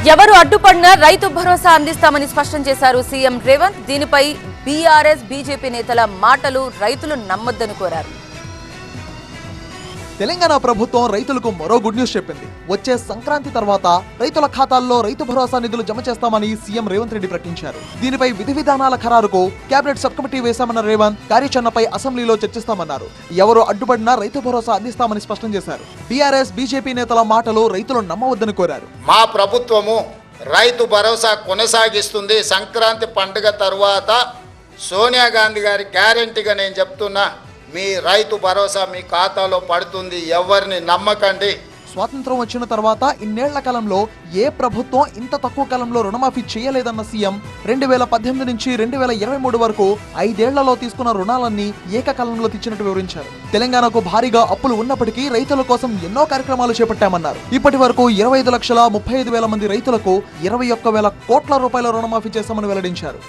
ఎవరు అడ్డుపడినా రైతు భరోసా అందిస్తామని స్పష్టం చేశారు సీఎం రేవంత్. దీనిపై బీఆర్ఎస్ బీజేపీ నేతల మాటలు రైతులు నమ్మొద్దని కోరారు. తెలంగాణ ప్రభుత్వం రైతులకు మరో గుడ్ న్యూస్ చెప్పింది. వచ్చే సంక్రాంతి తర్వాత రైతుల ఖాతాల్లో రైతు భరోసా నిధులు జమ చేస్తామని సీఎం రేవంత్ రెడ్డి ప్రకటించారు. దీనిపై విధి విధానాల ఖరారుకు కేబినెట్ సబ్ కమిటీ వేశామన్న రేవంత్ కార్యాచరణపై అసెంబ్లీలో చర్చిస్తామన్నారు. ఎవరు అడ్డుపడినా రైతు భరోసా అందిస్తామని స్పష్టం చేశారు. బీఆర్ఎస్ బీజేపీ నేతల మాటలు రైతులు నమ్మవద్దని కోరారు. మా ప్రభుత్వము రైతు భరోసా కొనసాగిస్తుంది. సంక్రాంతి పండుగ తర్వాత సోనియా గాంధీ గారి గ్యారెంటీగా నేను చెప్తున్నా, మీ రైతు భరోసా మీ ఖాతాలో పడుతుంది. ఎవరిని నమ్మకండి. స్వాతంత్రం వచ్చిన తర్వాత ఇన్నేళ్ల కాలంలో ఏ ప్రభుత్వం ఇంత తక్కువ కాలంలో రుణమాఫీ చేయలేదన్న సీఎం 2018 నుంచి 2023 వరకు 5 ఏళ్లలో తీసుకున్న రుణాలన్నీ ఏకకాలంలో తెచ్చినట్టు వివరించారు. తెలంగాణకు భారీగా అప్పులు ఉన్నప్పటికీ రైతుల కోసం ఎన్నో కార్యక్రమాలు చేపట్టామన్నారు. ఇప్పటి వరకు 25,35,000 మంది రైతులకు 21,000 కోట్ల రూపాయల రుణమాఫీ చేశామని వెల్లడించారు.